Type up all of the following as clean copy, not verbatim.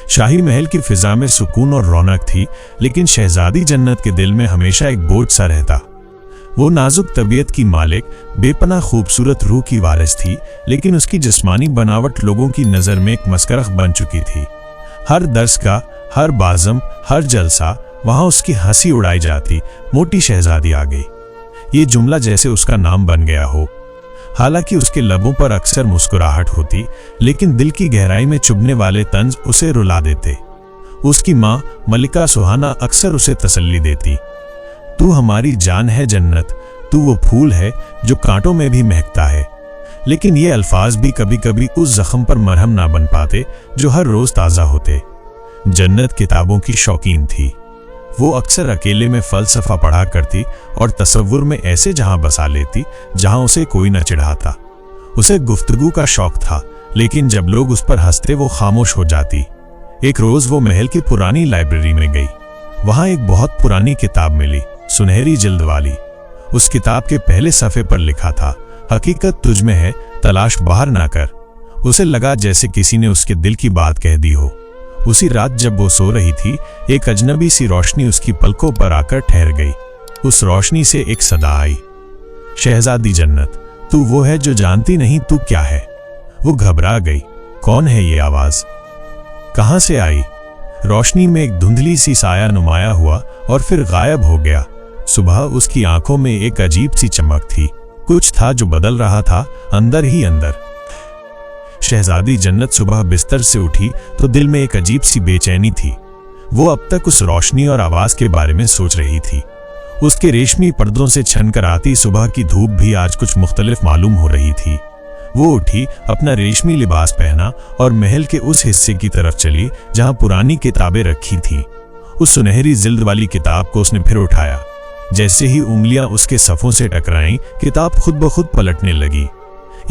शाही महल की फिजा में सुकून और रौनक थी, लेकिन शहजादी जन्नत के दिल में हमेशा एक बोझ सा रहता। वो नाजुक तबीयत की मालिक, बेपनाह खूबसूरत रूह की वारिस थी, लेकिन उसकी जिस्मानी बनावट लोगों की नज़र में एक मस्करख बन चुकी थी। हर दरसगाह, हर बाज़म, हर जलसा, वहां उसकी हंसी उड़ाई जाती, मोटी शहजादी आ गई। ये जुमला जैसे उसका नाम बन गया हो। हालांकि उसके लबों पर अक्सर मुस्कुराहट होती, लेकिन दिल की गहराई में चुभने वाले तंज उसे रुला देते। उसकी माँ मलिका सुहाना अक्सर उसे तसल्ली देती, तू हमारी जान है जन्नत, तू वो फूल है जो कांटों में भी महकता है। लेकिन ये अल्फाज भी कभी कभी उस जख्म पर मरहम ना बन पाते जो हर रोज ताज़ा होते। जन्नत किताबों की शौकीन थी। वो अक्सर अकेले में फलसफा पढ़ा करती और तसव्वुर में ऐसे जहां बसा लेती जहां उसे कोई न चिढ़ाता। उसे गुफ्तगू का शौक था, लेकिन जब लोग उस पर हंसते वो खामोश हो जाती। एक रोज वो महल की पुरानी लाइब्रेरी में गई। वहां एक बहुत पुरानी किताब मिली, सुनहरी जिल्द वाली। उस किताब के पहले सफ़े पर लिखा था, हकीकत तुझ में है, तलाश बाहर ना कर। उसे लगा जैसे किसी ने उसके दिल की बात कह दी हो। उसी रात जब वो सो रही थी, एक अजनबी सी रोशनी उसकी पलकों पर आकर ठहर गई। उस रोशनी से एक सदा आई, शहजादी जन्नत, तू वो है जो जानती नहीं तू क्या है। वो घबरा गई, कौन है ये आवाज, कहां से आई? रोशनी में एक धुंधली सी साया नुमाया हुआ और फिर गायब हो गया। सुबह उसकी आंखों में एक अजीब सी चमक थी। कुछ था जो बदल रहा था, अंदर ही अंदर। शहजादी जन्नत सुबह बिस्तर से उठी तो दिल में एक अजीब सी बेचैनी थी। वो अब तक उस रोशनी और आवाज के बारे में सोच रही थी। उसके रेशमी पर्दों से छनकर आती सुबह की धूप भी आज कुछ मुख्तलिफ मालूम हो रही थी। वो उठी, अपना रेशमी लिबास पहना और महल के उस हिस्से की तरफ चली जहां पुरानी किताबें रखी थीं। उस सुनहरी जिल्द वाली किताब को उसने फिर उठाया। जैसे ही उंगलियां उसके सफ़ों से टकराईं, किताब खुद ब खुद पलटने लगी।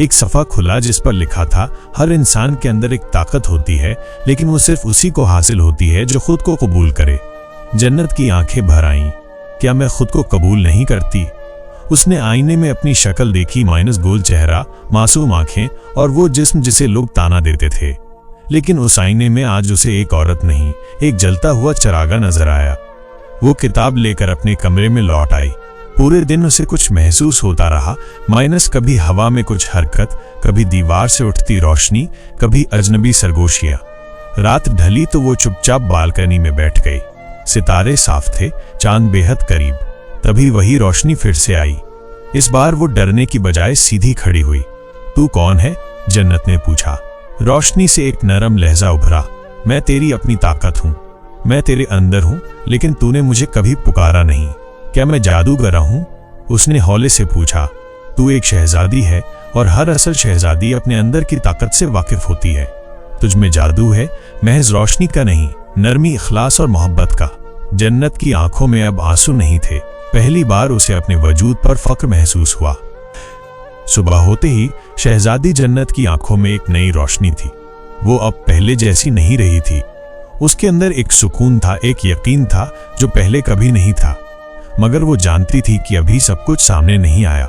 एक सफ़ा खुला जिस पर लिखा था, हर इंसान के अंदर एक ताकत होती है, लेकिन वो सिर्फ उसी को हासिल होती है जो खुद को कबूल करे। जन्नत की आंखें भर आईं, क्या मैं खुद को कबूल नहीं करती? उसने आईने में अपनी शक्ल देखी, माइनस गोल चेहरा, मासूम आंखें और वो जिस्म जिसे लोग ताना देते थे। लेकिन उस आईने में आज उसे एक औरत नहीं, एक जलता हुआ चरागा नजर आया। वो किताब लेकर अपने कमरे में लौट आई। पूरे दिन उसे कुछ महसूस होता रहा, माइनस कभी हवा में कुछ हरकत, कभी दीवार से उठती रोशनी, कभी अजनबी सरगोशियां। रात ढली तो वो चुपचाप बालकनी में बैठ गई। सितारे साफ थे, चांद बेहद करीब। तभी वही रोशनी फिर से आई। इस बार वो डरने की बजाय सीधी खड़ी हुई। तू कौन है? जन्नत ने पूछा। रोशनी से एक नरम लहजा उभरा। मैं तेरी अपनी ताकत हूं, मैं तेरे अंदर हूं, लेकिन तूने मुझे कभी पुकारा नहीं। क्या मैं जादूगर हूं? उसने हौले से पूछा। तू एक शहजादी है और हर असल शहजादी अपने अंदर की ताकत से वाकिफ होती है। तुझ में जादू है, महज रोशनी का नहीं, नरमी, इखलास और मोहब्बत का। जन्नत की आंखों में अब आंसू नहीं थे। पहली बार उसे अपने वजूद पर फक्र महसूस हुआ। सुबह होते ही शहजादी जन्नत की आंखों में एक नई रोशनी थी। वो अब पहले जैसी नहीं रही थी। उसके अंदर एक सुकून था, एक यकीन था जो पहले कभी नहीं था। मगर वो जानती थी कि अभी सब कुछ सामने नहीं आया।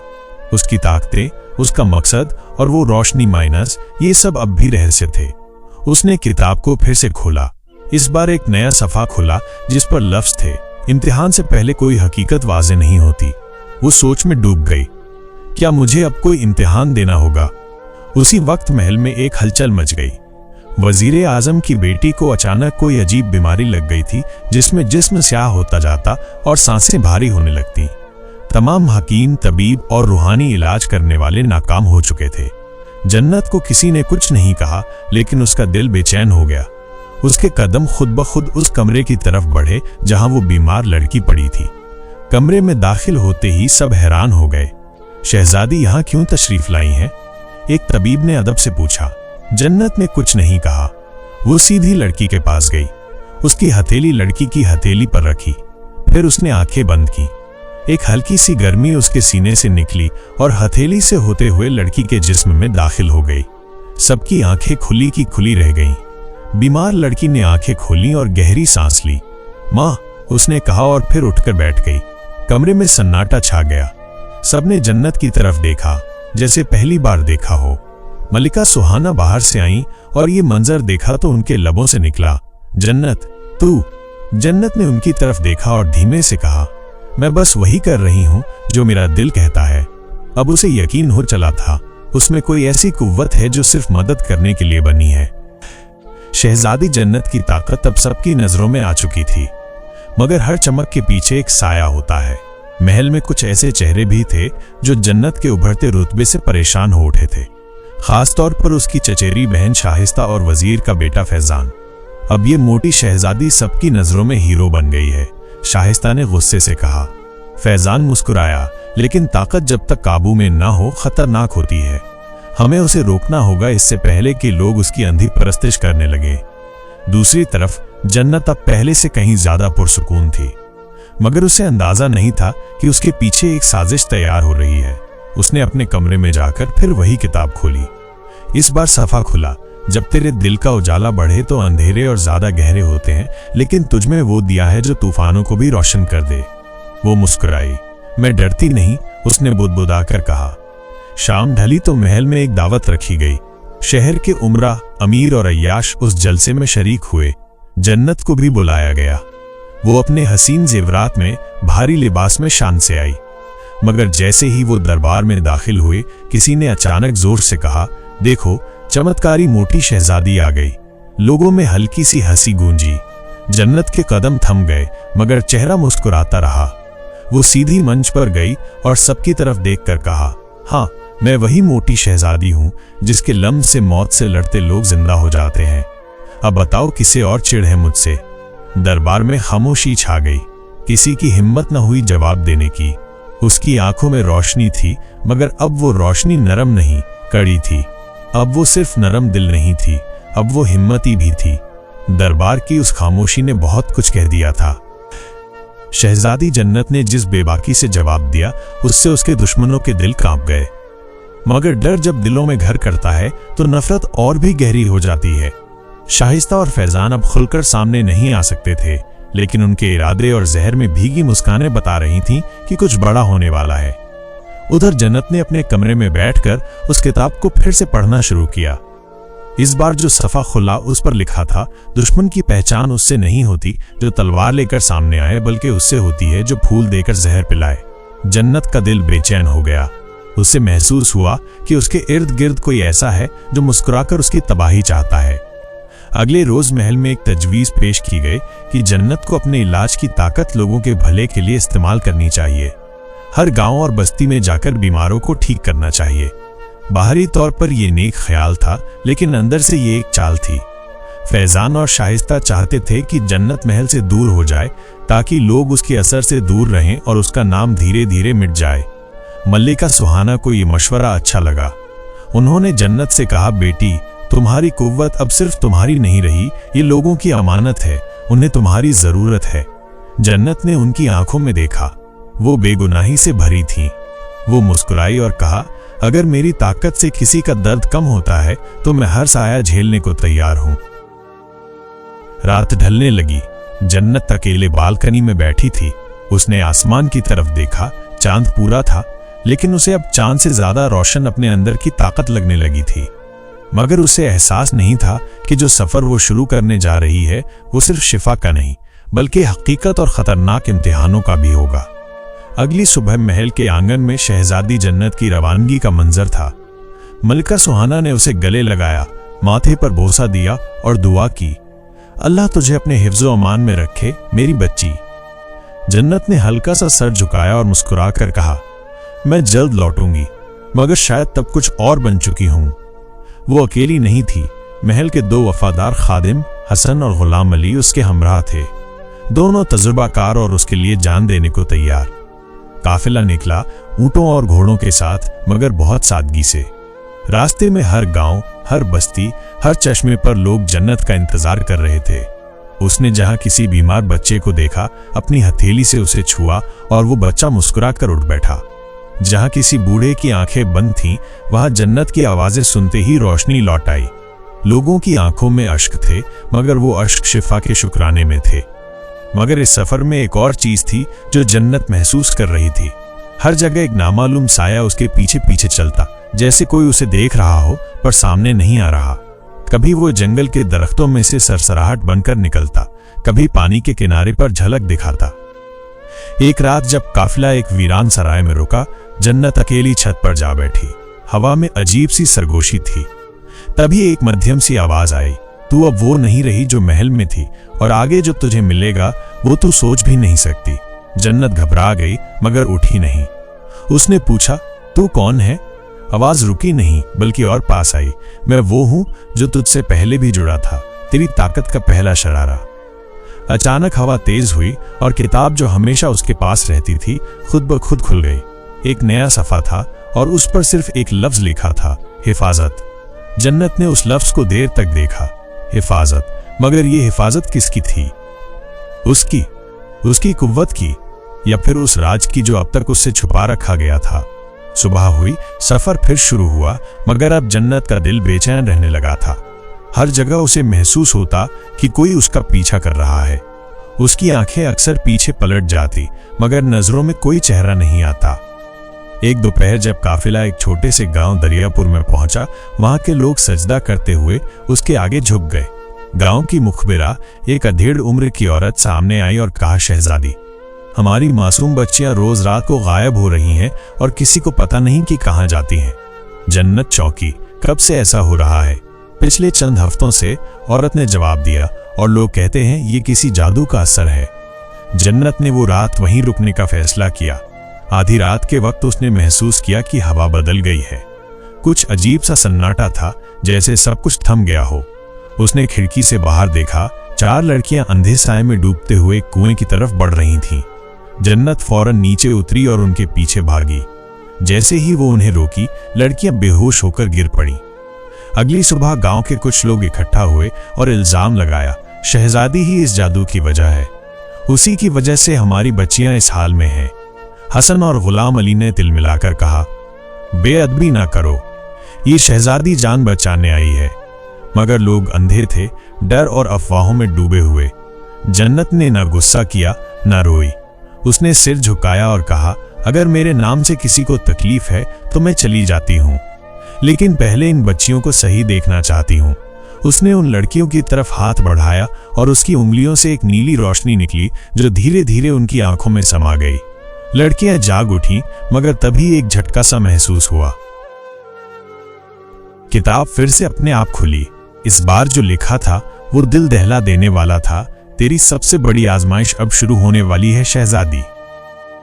उसकी ताकतें, उसका मकसद और वो रोशनी माइनस, ये सब अब भी रहस्य थे। उसने किताब को फिर से खोला। इस बार एक नया सफ़ा खुला जिस पर लफ्ज़ थे, इम्तिहान से पहले कोई हकीकत वाज़े नहीं होती। वो सोच में डूब गई, क्या मुझे अब कोई इम्तिहान देना होगा? उसी वक्त महल में एक हलचल मच गई। वजीर आजम की बेटी को अचानक कोई अजीब बीमारी लग गई थी, जिसमें जिस्म स्याह होता जाता और सांसें भारी होने लगती। तमाम हकीम, तबीब और रूहानी इलाज करने वाले नाकाम हो चुके थे। जन्नत को किसी ने कुछ नहीं कहा, लेकिन उसका दिल बेचैन हो गया। उसके कदम खुद ब खुद उस कमरे की तरफ बढ़े जहां वो बीमार लड़की पड़ी थी। कमरे में दाखिल होते ही सब हैरान हो गए। शहजादी यहाँ क्यों तशरीफ लाई हैं? एक तबीब ने अदब से पूछा। जन्नत ने कुछ नहीं कहा। वो सीधी लड़की के पास गई, उसकी हथेली लड़की की हथेली पर रखी, फिर उसने आंखें बंद की। एक हल्की सी गर्मी उसके सीने से निकली और हथेली से होते हुए लड़की के जिस्म में दाखिल हो गई। सबकी आंखें खुली की खुली रह गईं। बीमार लड़की ने आंखें खोली और गहरी सांस ली। माँ, उसने कहा और फिर उठकर बैठ गई। कमरे में सन्नाटा छा गया। सबने जन्नत की तरफ देखा, जैसे पहली बार देखा हो। मल्लिका सुहाना बाहर से आई और ये मंजर देखा तो उनके लबों से निकला, जन्नत, तू। जन्नत ने उनकी तरफ देखा और धीमे से कहा, मैं बस वही कर रही हूं जो मेरा दिल कहता है। अब उसे यकीन हो चला था, उसमें कोई ऐसी कुव्वत है जो सिर्फ मदद करने के लिए बनी है। शहजादी जन्नत की ताकत अब सबकी नजरों में आ चुकी थी, मगर हर चमक के पीछे एक साया होता है। महल में कुछ ऐसे चेहरे भी थे जो जन्नत के उभरते रुतबे से परेशान हो उठे थे, खासतौर पर उसकी चचेरी बहन शाहिस्ता और वजीर का बेटा फैजान। अब ये मोटी शहजादी सबकी नजरों में हीरो बन गई है, शाहिस्ता ने गुस्से से कहा। फैजान मुस्कुराया, लेकिन ताकत जब तक काबू में ना हो खतरनाक होती है। हमें उसे रोकना होगा इससे पहले कि लोग उसकी अंधी परस्तिश करने लगे। दूसरी तरफ जन्नत अब पहले से कहीं ज्यादा पुरसुकून थी, मगर उसे अंदाजा नहीं था कि उसके पीछे एक साजिश तैयार हो रही है। उसने अपने कमरे में जाकर फिर वही किताब खोली। इस बार सफा खुला, जब तेरे दिल का उजाला बढ़े तो अंधेरे और ज्यादा गहरे होते हैं, लेकिन तुझमें वो दिया है जो तूफानों को भी रोशन कर दे। वो मुस्कुराई। मैं डरती नहीं, उसने बुदबुदाकर कहा। शाम ढली तो महल में एक दावत रखी गई। शहर के उमरा, अमीर और अय्याश उस जलसे में शरीक हुए। जन्नत को भी बुलाया गया। वो अपने हसीन जेवरात में, भारी लिबास में शान से आई, मगर जैसे ही वो दरबार में दाखिल हुए, किसी ने अचानक जोर से कहा, देखो, चमत्कारी मोटी शहजादी आ गई। लोगों में हल्की सी हंसी गूंजी। जन्नत के कदम थम गए, मगर चेहरा मुस्कुराता रहा। वो सीधी मंच पर गई और सबकी तरफ देखकर कहा, हाँ, मैं वही मोटी शहजादी हूं जिसके लम्ह से मौत से लड़ते लोग जिंदा हो जाते हैं। अब बताओ किसे और चिढ़ है मुझसे। दरबार में खामोशी छा गई। किसी की हिम्मत न हुई जवाब देने की। उसकी आंखों में रोशनी थी, मगर अब वो रोशनी नरम नहीं, कड़ी थी। अब वो सिर्फ नरम दिल नहीं थी, अब वो हिम्मती भी थी। दरबार की उस खामोशी ने बहुत कुछ कह दिया था। शहजादी जन्नत ने जिस बेबाकी से जवाब दिया, उससे उसके दुश्मनों के दिल कांप गए। मगर डर जब दिलों में घर करता है तो नफरत और भी गहरी हो जाती है। शाहिस्ता और फैजान अब खुलकर सामने नहीं आ सकते थे, लेकिन उनके इरादे और जहर में भीगी मुस्कानें बता रही थीं कि कुछ बड़ा होने वाला है। उधर जन्नत ने अपने कमरे में बैठकर उस किताब को फिर से पढ़ना शुरू किया। इस बार जो सफा खुला उस पर लिखा था, दुश्मन की पहचान उससे नहीं होती जो तलवार लेकर सामने आए, बल्कि उससे होती है जो फूल देकर जहर पिलाए। जन्नत का दिल बेचैन हो गया। उसे महसूस हुआ कि उसके इर्द गिर्द कोई ऐसा है जो मुस्कुराकर उसकी तबाही चाहता है। अगले रोज महल में एक तजवीज पेश की गई कि जन्नत को अपने इलाज की ताकत लोगों के भले के लिए इस्तेमाल करनी चाहिए। हर गांव और बस्ती में जाकर बीमारों को ठीक करना चाहिए। बाहरी तौर पर यह नेक ख्याल था, लेकिन अंदर से ये एक चाल थी। फैजान और शाहिस्ता चाहते थे कि जन्नत महल से दूर हो जाए, ताकि लोग उसके असर से दूर रहें और उसका नाम धीरे धीरे मिट जाए। मल्लिका सुहाना को यह मशवरा अच्छा लगा। उन्होंने जन्नत से कहा, बेटी, तुम्हारी कुव्वत अब सिर्फ तुम्हारी नहीं रही, ये लोगों की अमानत है, उन्हें तुम्हारी जरूरत है। जन्नत ने उनकी आंखों में देखा, वो बेगुनाही से भरी थीं। वो मुस्कुराई और कहा, अगर मेरी ताकत से किसी का दर्द कम होता है तो मैं हर साया झेलने को तैयार हूं। रात ढलने लगी। जन्नत अकेले बालकनी में बैठी थी। उसने आसमान की तरफ देखा। चांद पूरा था, लेकिन उसे अब चांद से ज्यादा रोशन अपने अंदर की ताकत लगने लगी थी। मगर उसे एहसास नहीं था कि जो सफर वो शुरू करने जा रही है वो सिर्फ शिफा का नहीं, बल्कि हकीकत और खतरनाक इम्तिहानों का भी होगा। अगली सुबह महल के आंगन में शहजादी जन्नत की रवानगी का मंजर था। मल्लिका सुहाना ने उसे गले लगाया, माथे पर बोसा दिया और दुआ की, अल्लाह तुझे अपने हिफ्ज़ो अमान में रखे मेरी बच्ची। जन्नत ने हल्का सा सर झुकाया और मुस्कुराकर कहा, मैं जल्द लौटूंगी, मगर शायद तब कुछ और बन चुकी हूं। वो अकेली नहीं थी। महल के दो वफादार खादिम, हसन और गुलाम अली, उसके हमराह थे। दोनों तजुर्बाकार और उसके लिए जान देने को तैयार। काफिला निकला, ऊंटों और घोड़ों के साथ, मगर बहुत सादगी से। रास्ते में हर गांव, हर बस्ती, हर चश्मे पर लोग जन्नत का इंतजार कर रहे थे। उसने जहां किसी बीमार बच्चे को देखा, अपनी हथेली से उसे छुआ और वो बच्चा मुस्कुराकर उठ बैठा। जहां किसी बूढ़े की आंखें बंद थीं, वहां जन्नत की आवाजें सुनते ही रोशनी लौट आई। लोगों की आंखों में अश्क थे, मगर वो अश्क शिफा के शुक्राने में थे। मगर इस सफर में एक और चीज थी जो जन्नत महसूस कर रही थी। हर जगह एक नामालूम साया उसके पीछे पीछे चलता, जैसे कोई उसे देख रहा हो पर सामने नहीं आ रहा। कभी वो जंगल के दरख्तों में से सरसराहट बनकर निकलता, कभी पानी के किनारे पर झलक दिखाता। एक रात जब काफिला एक वीरान सराय में रुका, जन्नत अकेली छत पर जा बैठी। हवा में अजीब सी सरगोशी थी। तभी एक मध्यम सी आवाज आई, तू अब वो नहीं रही जो महल में थी, और आगे जो तुझे मिलेगा वो तू सोच भी नहीं सकती। जन्नत घबरा गई मगर उठी नहीं। उसने पूछा, तू कौन है? आवाज रुकी नहीं बल्कि और पास आई, मैं वो हूं जो तुझसे पहले भी जुड़ा था, तेरी ताकत का पहला शरारा। अचानक हवा तेज हुई और किताब जो हमेशा उसके पास रहती थी खुद ब खुद खुल गई। एक नया सफ़ा था और उस पर सिर्फ एक लफ्ज लिखा था, हिफाजत। जन्नत ने उस लफ्ज को देर तक देखा, हिफाजत। मगर ये हिफाजत किसकी थी? उसकी कुव्वत की, या फिर उस राज की जो अब तक उससे छुपा रखा गया था? सुबह हुई, सफर फिर शुरू हुआ, मगर अब जन्नत का दिल बेचैन रहने लगा था। हर जगह उसे महसूस होता कि कोई उसका पीछा कर रहा है। उसकी आंखें अक्सर पीछे पलट जाती, मगर नजरों में कोई चेहरा नहीं आता। एक दोपहर जब काफिला एक छोटे से गांव दरियापुर में पहुंचा, वहां के लोग सजदा करते हुए उसके आगे झुक गए। गांव की मुखबिरा, एक अधेड़ उम्र की औरत सामने आई और कहा, शहजादी, हमारी मासूम बच्चियां रोज रात को गायब हो रही हैं और किसी को पता नहीं कि कहां जाती हैं। जन्नत चौंकी, कब से ऐसा हो रहा है? पिछले चंद हफ्तों से, औरत ने जवाब दिया, और लोग कहते हैं ये किसी जादू का असर है। जन्नत ने वो रात वहीं रुकने का फैसला किया। आधी रात के वक्त उसने महसूस किया कि हवा बदल गई है। कुछ अजीब सा सन्नाटा था, जैसे सब कुछ थम गया हो। उसने खिड़की से बाहर देखा, 4 लड़कियां अंधे साए में डूबते हुए कुएं की तरफ बढ़ रही थीं। जन्नत फौरन नीचे उतरी और उनके पीछे भागी। जैसे ही वो उन्हें रोकी, लड़कियां बेहोश होकर गिर पड़ी। अगली सुबह गांव के कुछ लोग इकट्ठा हुए और इल्जाम लगाया, शहजादी ही इस जादू की वजह है, उसी की वजह से हमारी बच्चियां इस हाल में हैं। हसन और गुलाम अली ने तिल मिलाकर कहा, बेअदबी ना करो, ये शहजादी जान बचाने आई है। मगर लोग अंधे थे, डर और अफवाहों में डूबे हुए। जन्नत ने न गुस्सा किया न रोई। उसने सिर झुकाया और कहा, अगर मेरे नाम से किसी को तकलीफ है तो मैं चली जाती हूँ, लेकिन पहले इन बच्चियों को सही देखना चाहती हूँ। उसने उन लड़कियों की तरफ हाथ बढ़ाया और उसकी उंगलियों से एक नीली रोशनी निकली जो धीरे धीरे उनकी आंखों में समा गई। लड़कियां जाग उठीं, मगर तभी एक झटका सा महसूस हुआ। किताब फिर से अपने आप खुली। इस बार जो लिखा था वो दिल दहला देने वाला था, तेरी सबसे बड़ी आजमाइश अब शुरू होने वाली है शहजादी।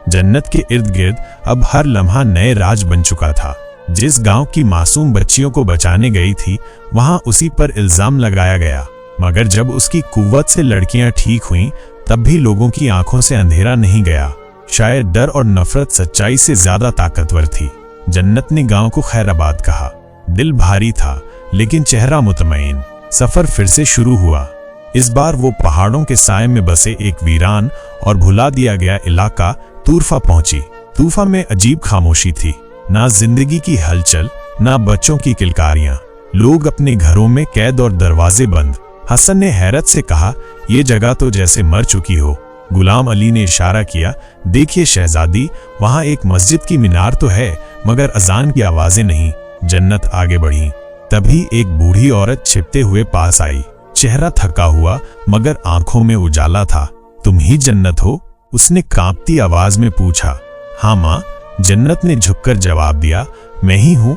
जन्नत के इर्द गिर्द अब हर लम्हा नए राज बन चुका था। जिस गांव की मासूम बच्चियों को बचाने गई थी, वहां उसी पर इल्जाम लगाया गया। मगर जब उसकी कुव्वत से लड़कियां ठीक हुईं, तब भी लोगों की आंखों से अंधेरा नहीं गया। शायद डर और नफरत सच्चाई से ज्यादा ताकतवर थी। जन्नत ने गांव को खैराबाद कहा। दिल भारी था, लेकिन चेहरा मुतमईन। सफर फिर से शुरू हुआ। इस बार वो पहाड़ों के साए में बसे एक वीरान और भुला दिया गया इलाका तूरफा पहुंची। तूफा में अजीब खामोशी थी, ना जिंदगी की हलचल, ना बच्चों की किलकारियां। लोग अपने घरों में कैद और दरवाजे बंद। हसन ने हैरत से कहा, ये जगह तो जैसे मर चुकी हो। गुलाम अली ने इशारा किया, देखिए शहजादी, वहां एक मस्जिद की मीनार तो है, मगर अजान की आवाजें नहीं। जन्नत आगे बढ़ी। तभी एक बूढ़ी औरत छिपते हुए पास आई। चेहरा थका हुआ, मगर आंखों में उजाला था। तुम ही जन्नत हो? उसने कांपती आवाज में पूछा। हाँ माँ, जन्नत ने झुककर जवाब दिया, मैं ही हूँ।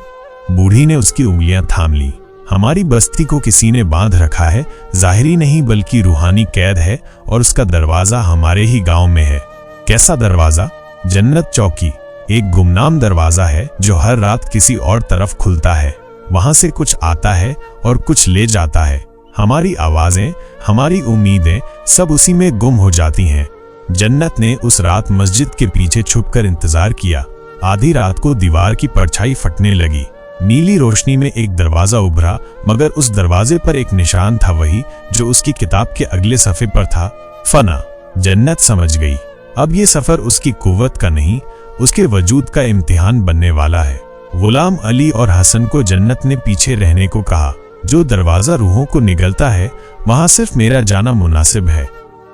बूढ़ी ने उसकी उंगलियां थाम ली। हमारी बस्ती को किसी ने बांध रखा है, जाहिरी नहीं बल्कि रूहानी कैद है, और उसका दरवाजा हमारे ही गांव में है। कैसा दरवाजा? जन्नत चौकी। एक गुमनाम दरवाजा है जो हर रात किसी और तरफ खुलता है। वहां से कुछ आता है और कुछ ले जाता है। हमारी आवाजें, हमारी उम्मीदें सब उसी में गुम हो जाती हैं। जन्नत ने उस रात मस्जिद के पीछे छुपकर इंतजार किया। आधी रात को दीवार की परछाई फटने लगी। नीली रोशनी में एक दरवाजा उभरा, मगर उस दरवाजे पर एक निशान था, वही जो उसकी किताब के अगले सफ़े पर था, फना। जन्नत समझ गई, अब ये सफर उसकी कुव्वत का नहीं, उसके वजूद का इम्तिहान बनने वाला है। गुलाम अली और हसन को जन्नत ने पीछे रहने को कहा। जो दरवाजा रूहों को निगलता है, वहां सिर्फ मेरा जाना मुनासिब है।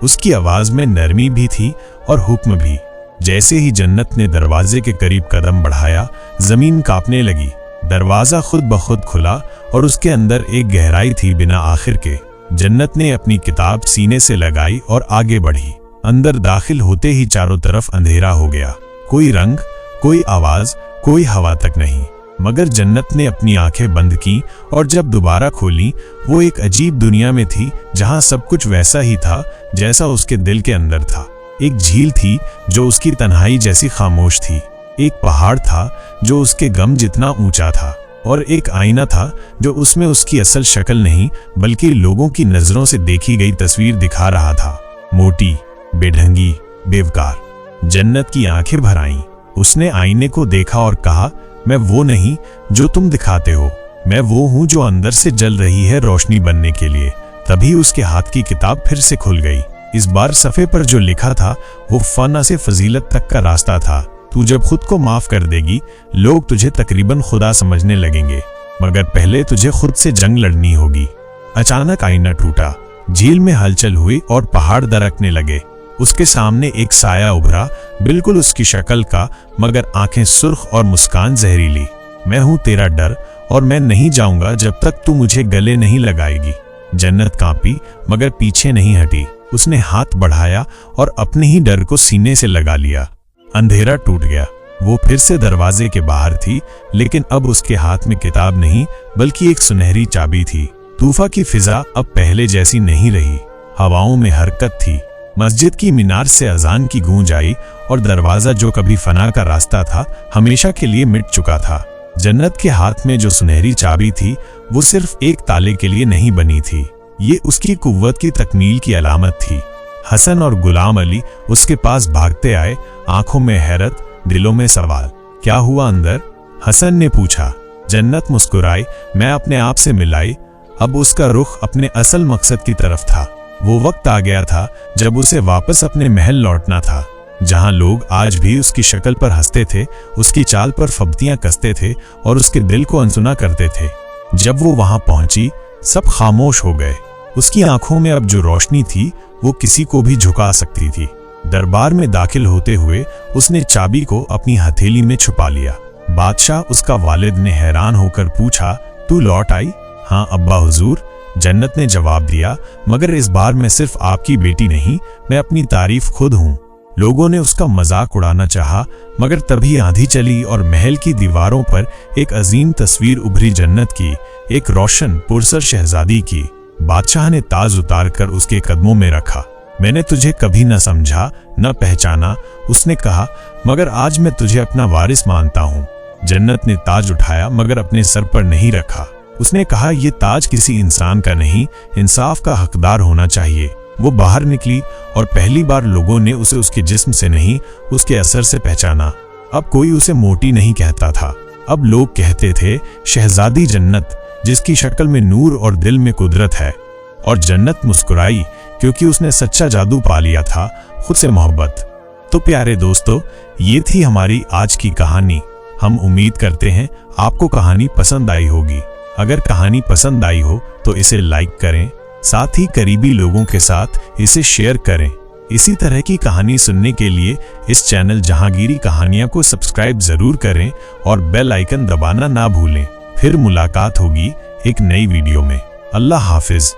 उसकी आवाज में नरमी भी थी और हुक्म भी। जैसे ही जन्नत ने दरवाजे के करीब कदम बढ़ाया, जमीन कांपने लगी। दरवाजा खुद ब खुद खुला और उसके अंदर एक गहराई थी बिना आखिर के। जन्नत ने अपनी किताब सीने से लगाई और आगे बढ़ी। अंदर दाखिल होते ही चारों तरफ अंधेरा हो गया। कोई रंग, कोई आवाज, कोई हवा तक नहीं। मगर जन्नत ने अपनी आंखें बंद की और जब दोबारा खोली, वो एक अजीब दुनिया में थी जहां सब कुछ वैसा ही था जैसा उसके दिल के अंदर था। एक झील थी जो उसकी तन्हाई जैसी खामोश थी। एक पहाड़ था जो उसके गम जितना ऊंचा था और एक आईना था जो उसमें उसकी असल शक्ल नहीं बल्कि लोगों की नजरों से देखी गई तस्वीर दिखा रहा था। मोटी, बेढंगी, बेवकार। जन्नत की आंखें भर आईं। उसने आईने को देखा और कहा, मैं वो नहीं जो तुम दिखाते हो, मैं वो हूं जो अंदर से जल रही है रोशनी बनने के लिए। तभी उसके हाथ की किताब फिर से खुल गई। इस बार सफ़े पर जो लिखा था वो फना से फजीलत तक का रास्ता था। तू जब खुद को माफ कर देगी, लोग तुझे तकरीबन खुदा समझने लगेंगे, मगर पहले तुझे खुद से जंग लड़नी होगी। अचानक आईना टूटा, झील में हलचल हुई और पहाड़ दरकने लगे। उसके सामने एक साया उभरा, बिल्कुल उसकी शक्ल का, मगर आंखें सुर्ख और मुस्कान जहरीली। मैं हूं तेरा डर और मैं नहीं जाऊंगा जब तक तू मुझे गले नहीं लगाएगी। जन्नत कांपी मगर पीछे नहीं हटी। उसने हाथ बढ़ाया और अपने ही डर को सीने से लगा लिया। अंधेरा टूट गया। वो फिर से दरवाजे के बाहर थी, लेकिन अब उसके हाथ में किताब नहीं बल्कि एक सुनहरी चाबी थी। तूफा की फिजा अब पहले जैसी नहीं रही। हवाओं में हरकत थी। मस्जिद की मीनार से अजान की गूंज आई और दरवाजा जो कभी फना का रास्ता था हमेशा के लिए मिट चुका था। जन्नत के हाथ में जो सुनहरी चाबी थी वो सिर्फ एक ताले के लिए नहीं बनी थी, ये उसकी कुव्वत की तकमील की अलामत थी। हसन और गुलाम अली उसके पास भागते आए, आंखों में हैरत, दिलों में सवाल। क्या हुआ अंदर? हसन ने पूछा। जन्नत मुस्कुराई, मैं अपने आप से मिलाई। अब उसका रुख अपने असल मकसद की तरफ था। वो वक्त आ गया था जब उसे वापस अपने महल लौटना था, जहां लोग आज भी उसकी शक्ल पर हंसते थे, उसकी चाल पर फब्तियां कसते थे और उसके दिल को अनसुना करते थे। जब वो वहां पहुंची, सब खामोश हो गए। उसकी आंखों में अब जो रोशनी थी वो किसी को भी झुका सकती थी। दरबार में दाखिल होते हुए उसने चाबी को अपनी हथेली में छुपा लिया। बादशाह, उसका वालिद, ने हैरान होकर पूछा, तू लौट आई? हाँ अब्बा हुजूर, जन्नत ने जवाब दिया, मगर इस बार मैं सिर्फ आपकी बेटी नहीं, मैं अपनी तारीफ खुद हूँ। लोगों ने उसका मजाक उड़ाना चाहा, मगर तभी आंधी चली और महल की दीवारों पर एक अजीम तस्वीर उभरी, जन्नत की, एक रोशन पुरसर शहजादी की। बादशाह ने ताज उतार कर उसके कदमों में रखा। मैंने तुझे कभी न समझा, न पहचाना, उसने कहा, मगर आज मैं तुझे अपना वारिस मानता हूँ। जन्नत ने ताज उठाया मगर अपने सर पर नहीं रखा। उसने कहा, यह ताज किसी इंसान का नहीं, इंसाफ का हकदार होना चाहिए। वो बाहर निकली और पहली बार लोगों ने उसे उसके जिस्म से नहीं, उसके असर से पहचाना। अब कोई उसे मोटी नहीं कहता था, अब लोग कहते थे, शहजादी जन्नत, जिसकी शक्ल में नूर और दिल में कुदरत है। और जन्नत मुस्कुराई, क्योंकि उसने सच्चा जादू पा लिया था, खुद से मोहब्बत। तो प्यारे दोस्तों, ये थी हमारी आज की कहानी। हम उम्मीद करते हैं आपको कहानी पसंद आई होगी। अगर कहानी पसंद आई हो तो इसे लाइक करें, साथ ही करीबी लोगों के साथ इसे शेयर करें। इसी तरह की कहानी सुनने के लिए इस चैनल जहांगीरी कहानियां को सब्सक्राइब जरूर करें और बेल आइकन दबाना ना भूलें। फिर मुलाकात होगी एक नई वीडियो में। अल्लाह हाफिज।